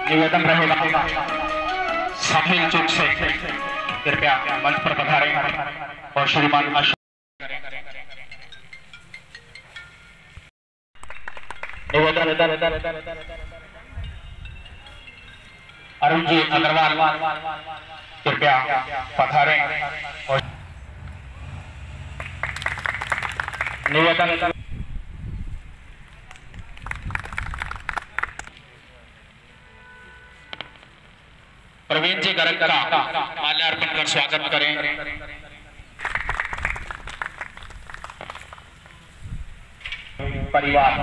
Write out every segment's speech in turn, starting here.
निवेदन रहेगा साहिल चौक से कृपया मंच पर पधारें और श्रीमान अरुण जी अग्रवाल कृपया पधारें और निवेदन प्रवीण जी गर्ग का माल्यार्पण कर स्वागत करें। परिवार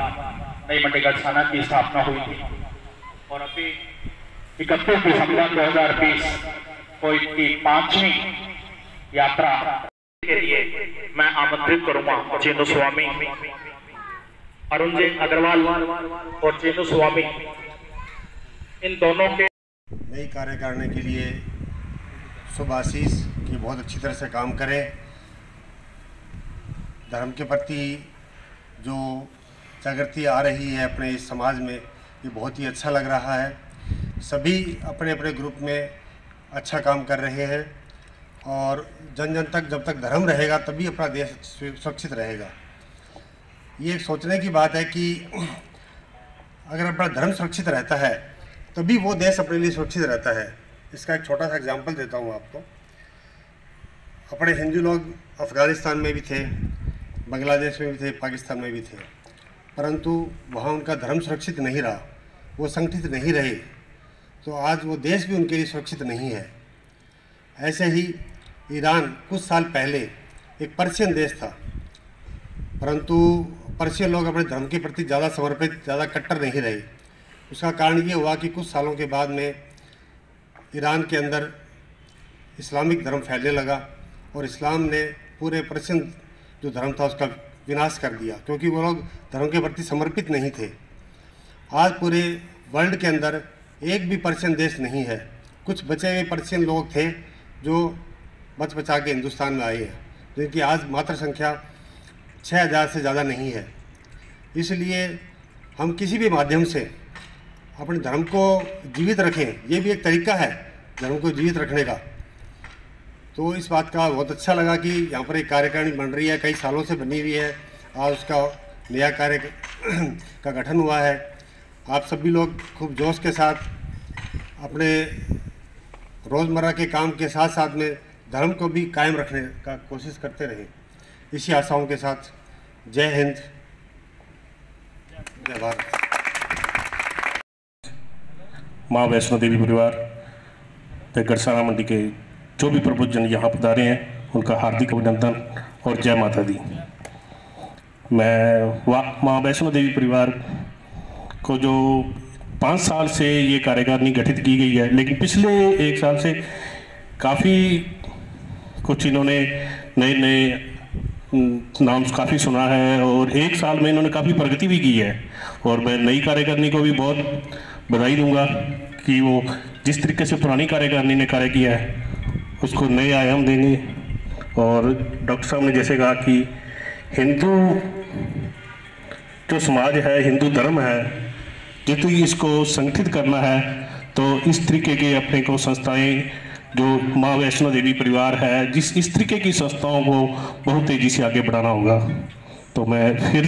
नई मंडी गढ़साना की स्थापना हुई थी और अभी 31 दिसंबर 2020 को इसकी 5वीं यात्रा के लिए मैं आमंत्रित करूंगा चेनु स्वामी, अरुण जी अग्रवाल और चेनु स्वामी, इन दोनों के नई कार्यकारिणी के लिए शुभ आशीष कि बहुत अच्छी तरह से काम करें। धर्म के प्रति जो जागृति आ रही है अपने इस समाज में, ये बहुत ही अच्छा लग रहा है। सभी अपने अपने ग्रुप में अच्छा काम कर रहे हैं और जन जन तक जब तक धर्म रहेगा तभी अपना देश सुरक्षित रहेगा। ये एक सोचने की बात है कि अगर अपना धर्म सुरक्षित रहता है तभी वो देश अपने लिए सुरक्षित रहता है। इसका एक छोटा सा एग्जांपल देता हूँ आपको। अपने हिंदू लोग अफ़गानिस्तान में भी थे, बांग्लादेश में भी थे, पाकिस्तान में भी थे, परंतु वहाँ उनका धर्म सुरक्षित नहीं रहा, वो संगठित नहीं रहे, तो आज वो देश भी उनके लिए सुरक्षित नहीं है। ऐसे ही ईरान कुछ साल पहले एक पर्शियन देश था, परंतु पर्शियन लोग अपने धर्म के प्रति ज़्यादा समर्पित, ज़्यादा कट्टर नहीं रहे। उसका कारण ये हुआ कि कुछ सालों के बाद में ईरान के अंदर इस्लामिक धर्म फैलने लगा और इस्लाम ने पूरे पर्शियन जो धर्म था उसका विनाश कर दिया, क्योंकि वो लोग धर्म के प्रति समर्पित नहीं थे। आज पूरे वर्ल्ड के अंदर एक भी पर्शियन देश नहीं है। कुछ बचे हुए पर्शियन लोग थे जो बच बचा के हिंदुस्तान में आए हैं, जिनकी आज मात्र संख्या 6000 से ज़्यादा नहीं है। इसलिए हम किसी भी माध्यम से अपने धर्म को जीवित रखें, ये भी एक तरीका है धर्म को जीवित रखने का। तो इस बात का बहुत अच्छा लगा कि यहाँ पर एक कार्यकारिणी बन रही है, कई सालों से बनी हुई है, आज उसका नया कार्य का गठन हुआ है। आप सभी लोग खूब जोश के साथ अपने रोज़मर्रा के काम के साथ साथ में धर्म को भी कायम रखने का कोशिश करते रहें। इसी आशाओं के साथ जय हिंद, जय भारत। माँ वैष्णो देवी परिवार गढ़साना मंडी के जो भी प्रबुद्धजन यहाँ पधारे हैं उनका हार्दिक अभिनंदन और जय माता दी। मैं माँ वैष्णो देवी परिवार को जो 5 साल से ये कार्यकारिणी गठित की गई है, लेकिन पिछले 1 साल से काफ़ी कुछ इन्होंने नए नए नाम काफ़ी सुना है और 1 साल में इन्होंने काफ़ी प्रगति भी की है। और मैं नई कार्यकारिणी को भी बहुत बधाई दूंगा कि वो जिस तरीके से पुरानी कार्यकारिणी ने कार्य किया है उसको नए आयाम देंगे। और डॉक्टर साहब ने जैसे कहा कि हिंदू जो समाज है, हिंदू धर्म है, यदि इसको संगठित करना है तो इस तरीके के अपने को संस्थाएं जो माँ वैष्णो देवी परिवार है, इस तरीके की संस्थाओं को बहुत तेज़ी से आगे बढ़ाना होगा। तो मैं फिर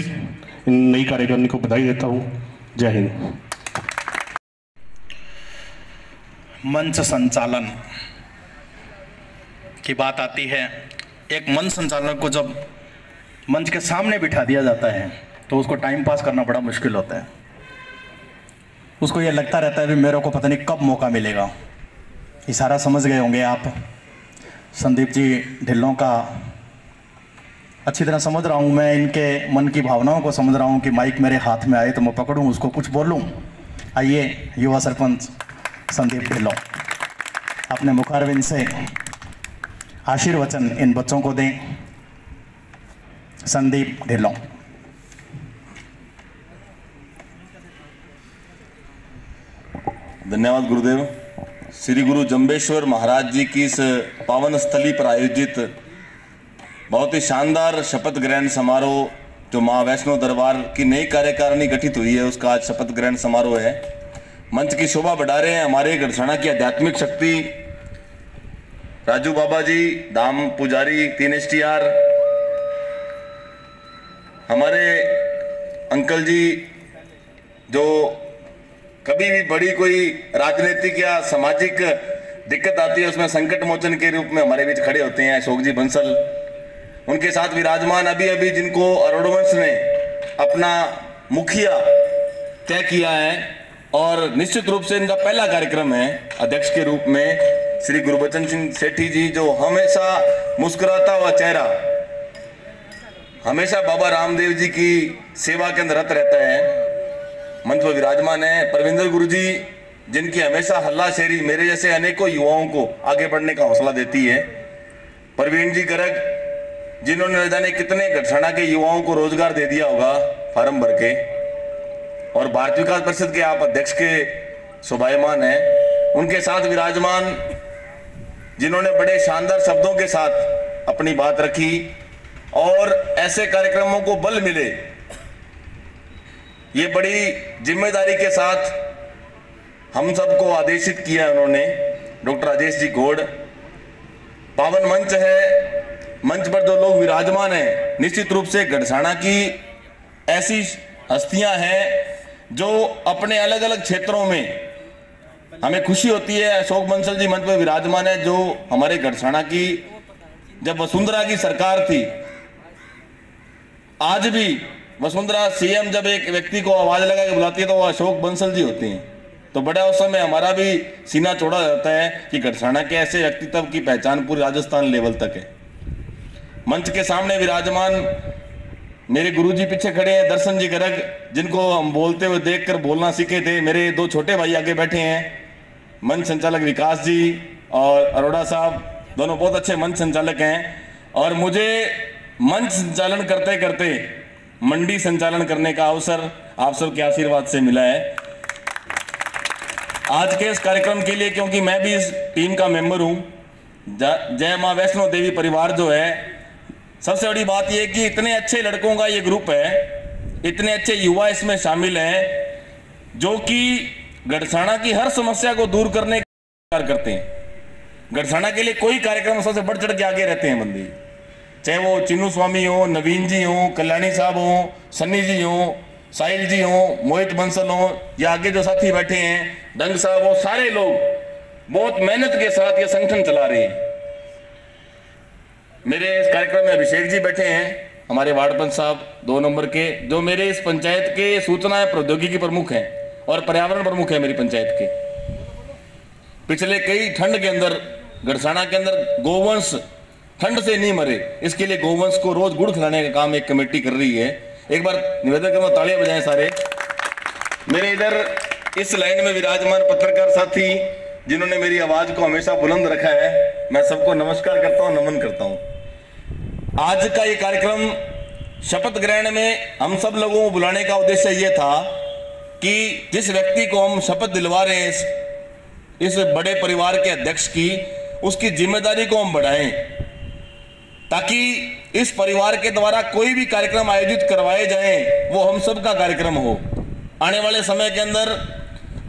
इन नई कार्यकारिणी को बधाई देता हूँ। जय हिंद। मंच संचालन की बात आती है। एक मंच संचालक को जब मंच के सामने बिठा दिया जाता है तो उसको टाइम पास करना बड़ा मुश्किल होता है। उसको ये लगता रहता है कि मेरे को पता नहीं कब मौका मिलेगा। इशारा समझ गए होंगे आप। संदीप जी ढिल्लों का अच्छी तरह समझ रहा हूँ मैं, इनके मन की भावनाओं को समझ रहा हूँ कि माइक मेरे हाथ में आए तो मैं पकड़ूँ, उसको कुछ बोलूँ। आइए युवा सरपंच संदीप ढिल्लों अपने मुखारविंद से आशीर्वचन इन बच्चों को दें। संदीप ढिल्लों। धन्यवाद गुरुदेव। श्री गुरु जंबेश्वर महाराज जी की इस पावन स्थली पर आयोजित बहुत ही शानदार शपथ ग्रहण समारोह जो माँ वैष्णो दरबार की नई कार्यकारिणी गठित हुई है उसका आज शपथ ग्रहण समारोह है। मंच की शोभा बढ़ा रहे हैं हमारे गढ़साना की आध्यात्मिक शक्ति राजू बाबा जी, दाम पुजारी 3 STR, हमारे अंकल जी जो कभी भी बड़ी कोई राजनीतिक या सामाजिक दिक्कत आती है उसमें संकट मोचन के रूप में हमारे बीच खड़े होते हैं, अशोक जी बंसल। उनके साथ विराजमान अभी अभी जिनको अरोड़वंश ने अपना मुखिया तय किया है और निश्चित रूप से इनका पहला कार्यक्रम है अध्यक्ष के रूप में, श्री गुरबचन सिंह सेठी जी, जो हमेशा मुस्कुराता हुआ चेहरा, हमेशा बाबा रामदेव जी की सेवा के अंदर रत रहता है, मंच पर विराजमान है। परविंदर गुरु जी, जिनकी हमेशा हल्ला शेरी मेरे जैसे अनेकों युवाओं को आगे बढ़ने का हौसला देती है। प्रवीण जी गर्ग, जिन्होंने न जाने कितने गढ़साना के युवाओं को रोजगार दे दिया होगा फार्म भर के, और भारतीय विकास परिषद के आप अध्यक्ष के शोभायमान हैं। उनके साथ विराजमान जिन्होंने बड़े शानदार शब्दों के साथ अपनी बात रखी और ऐसे कार्यक्रमों को बल मिले, ये बड़ी जिम्मेदारी के साथ हम सबको आदेशित किया उन्होंने, डॉक्टर राजेश जी गौड़। पावन मंच है, मंच पर जो लोग विराजमान हैं निश्चित रूप से गढ़साना की ऐसी हस्तियां हैं जो अपने अलग अलग क्षेत्रों में, हमें खुशी होती है अशोक बंसल जी मंच पर विराजमान है, जो हमारे गढ़साना की जब वसुंधरा की सरकार थी, आज भी वसुंधरा सीएम जब एक व्यक्ति को आवाज लगा के बुलाती है तो वो अशोक बंसल जी होते हैं। तो बड़ा उस समय हमारा भी सीना चौड़ा रहता है कि गढ़साना के ऐसे व्यक्तित्व की पहचान पूरे राजस्थान लेवल तक है। मंच के सामने विराजमान मेरे गुरुजी पीछे खड़े हैं, दर्शन जी गर्ग, जिनको हम बोलते हुए देखकर बोलना सीखे थे। मेरे 2 छोटे भाई आगे बैठे हैं, मंच संचालक विकास जी और अरोड़ा साहब, दोनों बहुत अच्छे मंच संचालक हैं। और मुझे मंच संचालन करते करते मंडी संचालन करने का अवसर आप सबके आशीर्वाद से मिला है आज के इस कार्यक्रम के लिए, क्योंकि मैं भी इस टीम का मेंबर हूं। जय मां वैष्णो देवी परिवार जो है, सबसे बड़ी बात यह कि इतने अच्छे लड़कों का ये ग्रुप है, इतने अच्छे युवा इसमें शामिल हैं जो कि गढ़साना की हर समस्या को दूर करने का कार्य करते हैं। गढ़साना के लिए कोई कार्यक्रम सबसे बढ़ चढ़ के आगे रहते हैं बंदी, चाहे वो चिन्नू स्वामी हो, नवीन जी हो, कल्याणी साहब हो, सन्नी जी हो, साहिल जी हो, मोहित बंसल हो, या आगे जो साथी बैठे हैं डंग साहब हो, सारे लोग बहुत मेहनत के साथ ये संगठन चला रहे हैं। मेरे इस कार्यक्रम में अभिषेक जी बैठे हैं, हमारे वार्ड पंच साहब 2 नंबर के, जो मेरे इस पंचायत के सूचना एवं प्रौद्योगिकी प्रमुख हैं और पर्यावरण प्रमुख है मेरी पंचायत के। पिछले कई ठंड के अंदर गढ़साना के अंदर गोवंश ठंड से नहीं मरे, इसके लिए गोवंश को रोज गुड़ खिलाने का काम एक कमेटी कर रही है। एक बार निवेदन करूंगा, तालियां बजाएं सारे। मेरे इधर इस लाइन में विराजमान पत्रकार साथी जिन्होंने मेरी आवाज को हमेशा बुलंद रखा है, मैं सबको नमस्कार करता हूं, नमन करता हूं। आज का ये कार्यक्रम शपथ ग्रहण में हम सब लोगों को बुलाने का उद्देश्य ये था कि जिस व्यक्ति को हम शपथ दिलवा रहे हैं इस बड़े परिवार के अध्यक्ष की, उसकी जिम्मेदारी को हम बढ़ाएं, ताकि इस परिवार के द्वारा कोई भी कार्यक्रम आयोजित करवाए जाएं वो हम सब का कार्यक्रम हो। आने वाले समय के अंदर,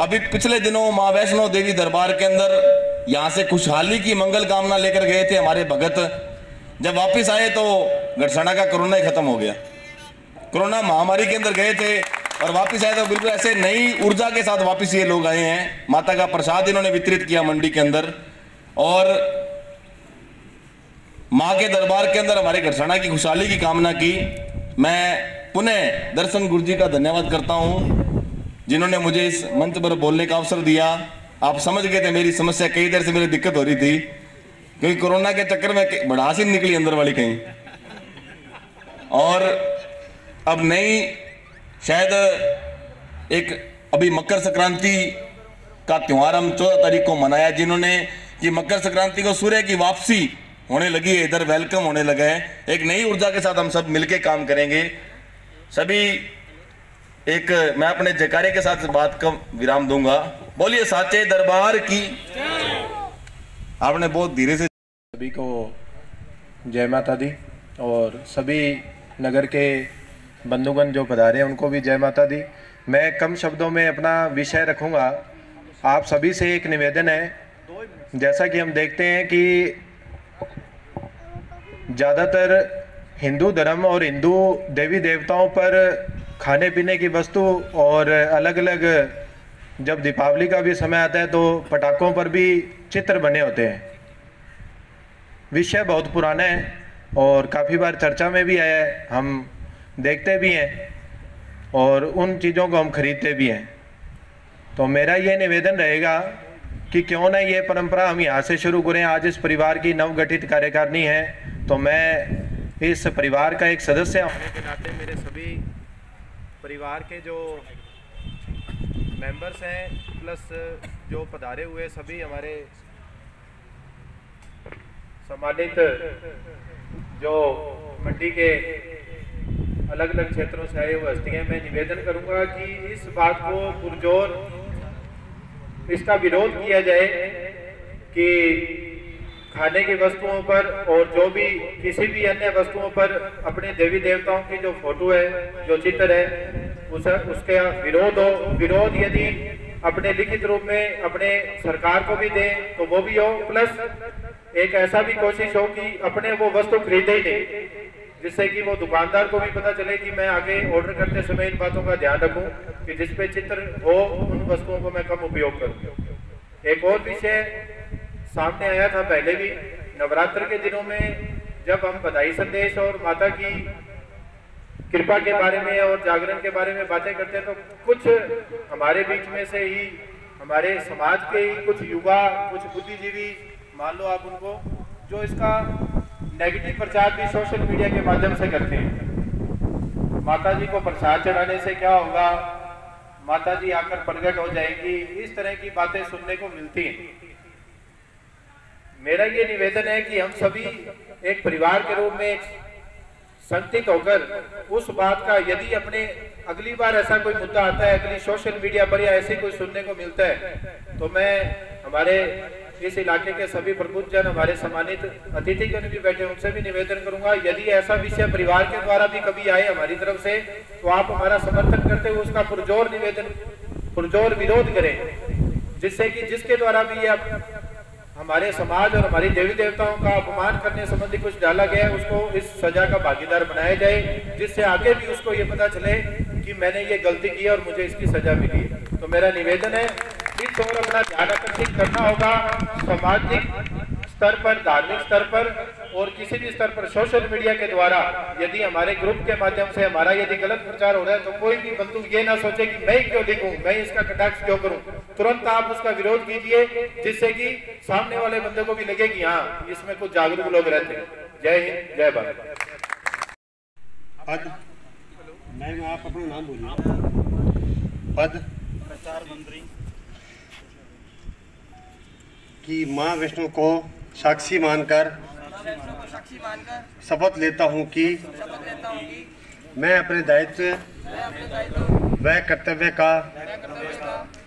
अभी पिछले दिनों मां वैष्णो देवी दरबार के अंदर यहां से खुशहाली की मंगल कामना लेकर गए थे हमारे भगत। जब वापस आए तो गढ़साना का कोरोना ही खत्म हो गया। कोरोना महामारी के अंदर गए थे और वापस आए तो बिल्कुल ऐसे नई ऊर्जा के साथ वापस ये लोग आए हैं। माता का प्रसाद इन्होंने वितरित किया मंडी के अंदर, और मां के दरबार के अंदर हमारे गढ़साना की खुशहाली की कामना की। मैं पुनः दर्शन गुरु जी का धन्यवाद करता हूं जिन्होंने मुझे इस मंच पर बोलने का अवसर दिया। आप समझ गए थे मेरी समस्या, कई देर से मेरी दिक्कत हो रही थी, क्योंकि कोरोना के चक्कर में भड़ास ही निकली अंदर वाली कहीं। और अब नई शायद एक अभी मकर संक्रांति का त्योहार हम 14 तारीख को मनाया, जिन्होंने कि मकर संक्रांति को सूर्य की वापसी होने लगी है, इधर वेलकम होने लगा है। एक नई ऊर्जा के साथ हम सब मिलके काम करेंगे। सभी एक मैं अपने जयकारे के साथ बात का विराम दूंगा। बोलिए साचे दरबार की। आपने बहुत धीरे से। सभी को जय माता दी, और सभी नगर के बंधुगण जो पधारे हैं उनको भी जय माता दी। मैं कम शब्दों में अपना विषय रखूंगा। आप सभी से एक निवेदन है, जैसा कि हम देखते हैं कि ज़्यादातर हिंदू धर्म और हिंदू देवी देवताओं पर खाने पीने की वस्तु और अलग अलग, जब दीपावली का भी समय आता है तो पटाखों पर भी चित्र बने होते हैं। विषय बहुत पुराना है और काफ़ी बार चर्चा में भी आया है, हम देखते भी हैं और उन चीज़ों को हम खरीदते भी हैं। तो मेरा ये निवेदन रहेगा कि क्यों ना ये परंपरा हम यहाँ से शुरू करें। आज इस परिवार की नवगठित कार्यकारिणी है, तो मैं इस परिवार का एक सदस्य होने के नाते मेरे सभी परिवार के जो मेंबर्स हैं प्लस जो पधारे हुए सभी हमारे सम्मानित जो मंडी के अलग अलग क्षेत्रों से आए हुए हस्तियाँ, मैं निवेदन करूंगा कि इस बात को पुरजोर इसका विरोध किया जाए कि खाने की वस्तुओं पर और जो भी किसी भी अन्य वस्तुओं पर अपने देवी देवताओं की जो फोटो है, जो चित्र है, उसका विरोध हो। विरोध यदि अपने लिखित रूप में अपने सरकार को भी दें तो वो भी हो, प्लस एक ऐसा भी कोशिश हो कि अपने वो वस्तु खरीदे ही नहीं, जिससे कि वो दुकानदार को भी पता चले कि मैं आगे ऑर्डर करते समय इन बातों का ध्यान रखूं कि जिस पे चित्र हो उन वस्तुओं को मैं कम उपयोग करूं। एक और विषय सामने आया था पहले भी, नवरात्र के दिनों में जब हम बधाई संदेश और माता की कृपा के बारे में और जागरण के बारे में बातें करते हैं तो कुछ हमारे बीच में से ही, हमारे समाज के ही कुछ युवा, कुछ बुद्धिजीवी, मान लो आप उनको, जो इसका नेगेटिव प्रचार भी सोशल मीडिया के माध्यम से करते हैं। माता जी को प्रसाद चढ़ाने से क्या होगा, माता जी आकर प्रकट हो जाएंगी, इस तरह की बातें सुनने को मिलती हैं। मेरा ये निवेदन है कि हम सभी एक परिवार के रूप में संतुलित होकर उस बात का, यदि अपने अगली बार ऐसा कोई मुद्दा आता है, अगली सोशल मीडिया पर या ऐसे कोई सुनने को मिलता है, तो मैं हमारे इस इलाके के सभी प्रबुद्ध जन, हमारे सम्मानित अतिथिगण भी बैठे, उनसे भी निवेदन करूंगा, यदि ऐसा विषय परिवार के द्वारा भी कभी आए हमारी तरफ से तो आप हमारा समर्थन करते हुए उसका पुरजोर निवेदन, पुरजोर विरोध करें, जिससे कि जिसके द्वारा भी ये हमारे समाज और हमारी देवी देवताओं का अपमान करने संबंधी कुछ डाला गया है, उसको इस सजा का भागीदार बनाया जाए, जिससे आगे भी उसको ये पता चले कि मैंने ये गलती की और मुझे इसकी सजा मिली। तो मेरा निवेदन है इस ओर अपना ध्यान आकर्षित करना होगा, सामाजिक स्तर पर, धार्मिक स्तर पर और किसी भी स्तर पर सोशल मीडिया के द्वारा यदि हमारे ग्रुप के माध्यम से हमारा यदि गलत प्रचार हो रहा है तो कोई भी बंधु ये ना सोचे कि मैं क्यों लिखूं, मैं इसका कटाक्ष क्यों करूं। तुरंत आप उसका विरोध कीजिए, जिससे कि सामने वाले बंदे को भी लगे कि हाँ इसमें कुछ जागरूक लोग रहते हैं। जय हिंद, जय भारत। पद, मैम आप अपना नाम बोलिए। पद प्रचार मंत्री की माँ विष्णु को साक्षी मानकर शपथ लेता हूँ कि मैं अपने दायित्व व कर्तव्य का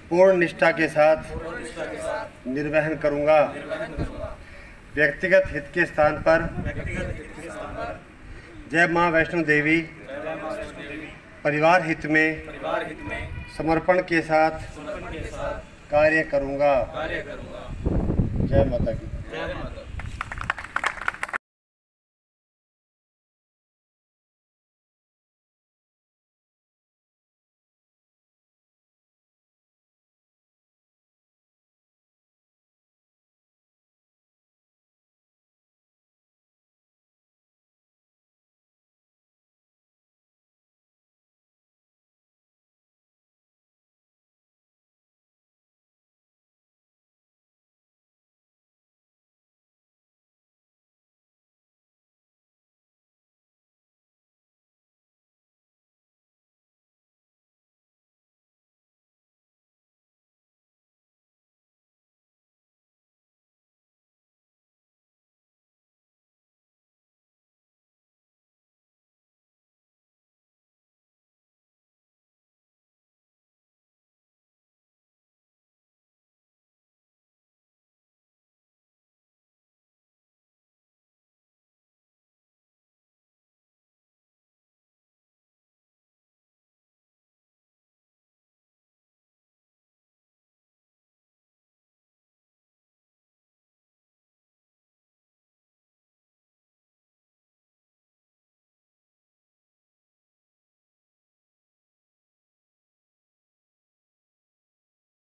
पूर्ण निष्ठा के साथ निर्वहन करूँगा। व्यक्तिगत हित के स्थान पर जय माँ वैष्णो देवी परिवार हित में समर्पण के साथ कार्य करूँगा। जय माता की।